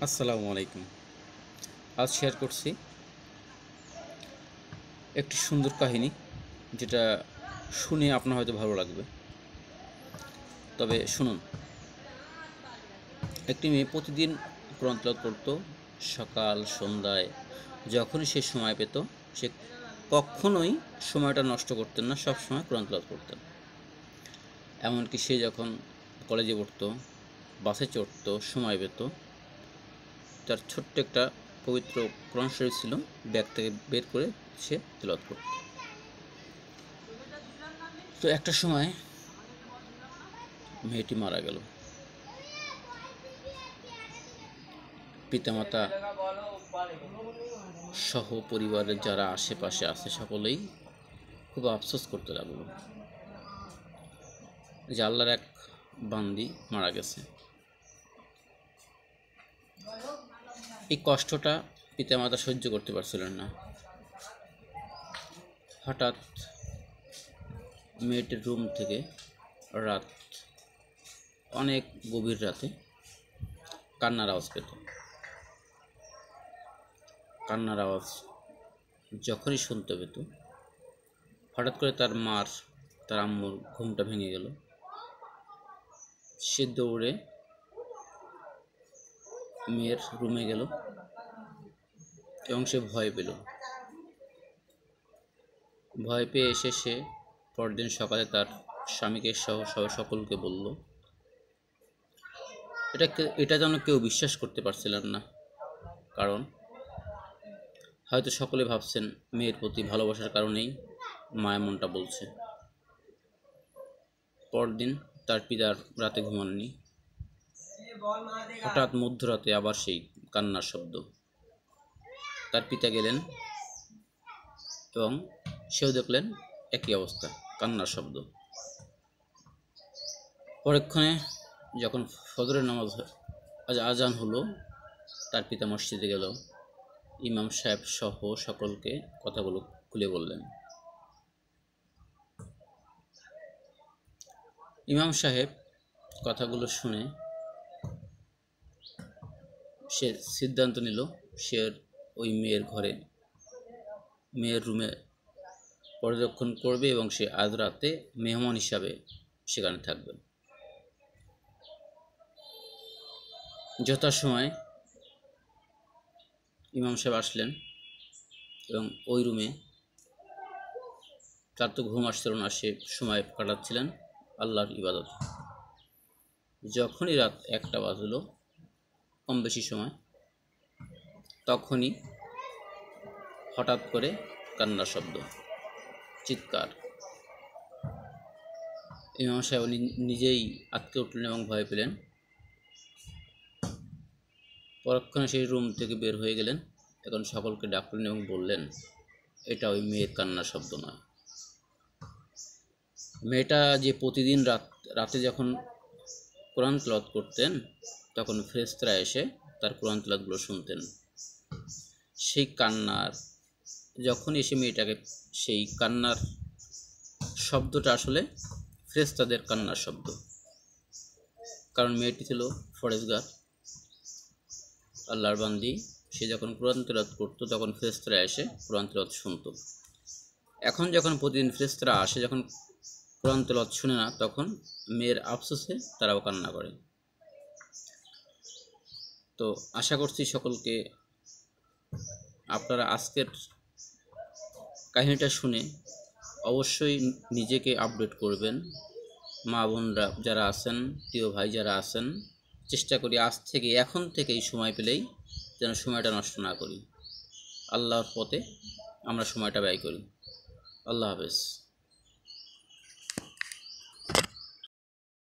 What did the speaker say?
আসসালামু আলাইকুম। আজ শেয়ার করছি একটি সুন্দর কাহিনী, যেটা শুনে আপনার হয়তো ভালো লাগবে। তবে শুনুন। একটি মেয়ে প্রতিদিন কোরআন তেলাওয়াত করত। সকাল সন্ধ্যায় যখনই সে সময় পেত, সে কখনোই সময়টা নষ্ট করতেন না, সব সময় কোরআন তেলাওয়াত করতেন। এমনকি সে যখন কলেজে পড়তো, বাসে চড়তো, সময় পেত, তার ছোট্ট একটা পবিত্র কোরআন শরীফ ছিল, ব্যাগ থেকে বের করে সে তেলাওয়াত করত। তো একটা সময় মেয়েটি মারা গেল। পিতামাতা সহ পরিবারের যারা আশেপাশে আছে সকলেই খুব আফসোস করতে লাগলো যে আল্লাহর এক বান্দি মারা গেছে। এই কষ্টটা পিতামাতা সহ্য করতে পারছিলেন না। হঠাৎ মেয়েটির রুম থেকে রাত অনেক গভীর রাতে কান্নার আওয়াজ পেত। কান্নার আওয়াজ যখনই শুনতে পেত, হঠাৎ করে তার আম্মুর ঘুমটা ভেঙে গেল। সে দৌড়ে মেয়ের রুমে গেল এবং সে ভয় পেল। ভয় পেয়ে এসে সে পরদিন সকালে তার স্বামীকে সহ সকলকে বলল। এটা যেন কেউ বিশ্বাস করতে পারছিলেন না, কারণ হয়তো সকলে ভাবছেন মেয়ের প্রতি ভালোবাসার কারণেই মায়া মনটা বলছে। পরদিন তার পিতার রাতে ঘুমাননি। হঠাৎ মধ্যরাতে আবার সেই কান্নার শব্দ। তার পিতা গেলেন এবং সেও দেখলেন একই অবস্থা, কান্নার শব্দ। পরক্ষণে যখন ফজরের নামাজ আজান হলো, তার পিতা মসজিদে গেল। ইমাম সাহেব সহ সকলকে কথাগুলো খুলে বললেন। ইমাম সাহেব কথাগুলো শুনে সে সিদ্ধান্ত নিল সে ওই মেয়ের রুমে পর্যবেক্ষণ করবে এবং সে আজ রাতে মেহমান হিসাবে সেখানে থাকবে। যথাসময়ে ইমাম সাহেব আসলেন এবং ওই রুমে তার তো ঘুম আসছিল না, সে সময় কাটাচ্ছিলেন আল্লাহর ইবাদত। যখনই রাত 1টা বাজলো, কম বেশি সময়, তখনই হঠাৎ করে কান্নার শব্দ, চিৎকার। ইমাম সাহেব নিজেই আঁতকে উঠলেন এবং ভয় পেলেন। পরক্ষণে সেই রুম থেকে বের হয়ে গেলেন। এখন সকলকে ডাকলেন এবং বললেন, এটা ওই মেয়ের কান্নার শব্দ নয়। মেয়েটা যে প্রতিদিন রাতে যখন কোরআন তেলাওয়াত করতেন, তখন ফেরেশতারা এসে তার কোরআন তেলাওয়াতগুলো শুনতেন। সেই কান্নার যখন এসে মেয়েটাকে, সেই কান্নার শব্দটা আসলে ফেরেশতাদের কান্নার শব্দ, কারণ মেয়েটি ছিল ফরেজগার, আল্লাহর বান্দি। সে যখন কোরআন তেলাওয়াত করতো তখন ফেরেশতারা এসে কোরআন তেলাওয়াত শুনতো। এখন যখন প্রতিদিন ফেরেশতারা আসে, যখন কোরআন তেলাওয়াত শুনে না, তখন মেয়ের আফসোসে তারাও কান্না করে। তো আশা করছি সকলকে আপনারা আজকের কাহিনীটা শুনে অবশ্যই নিজেকে আপডেট করবেন। মা বোনরা যারা আছেন, প্রিয় ভাই যারা আছেন, চেষ্টা করি আজ থেকে, এখন থেকেই সময় পেলেই যেন সময়টা নষ্ট না করি। আল্লাহর পথে আমরা সময়টা ব্যয় করি। আল্লাহ হাফেজ।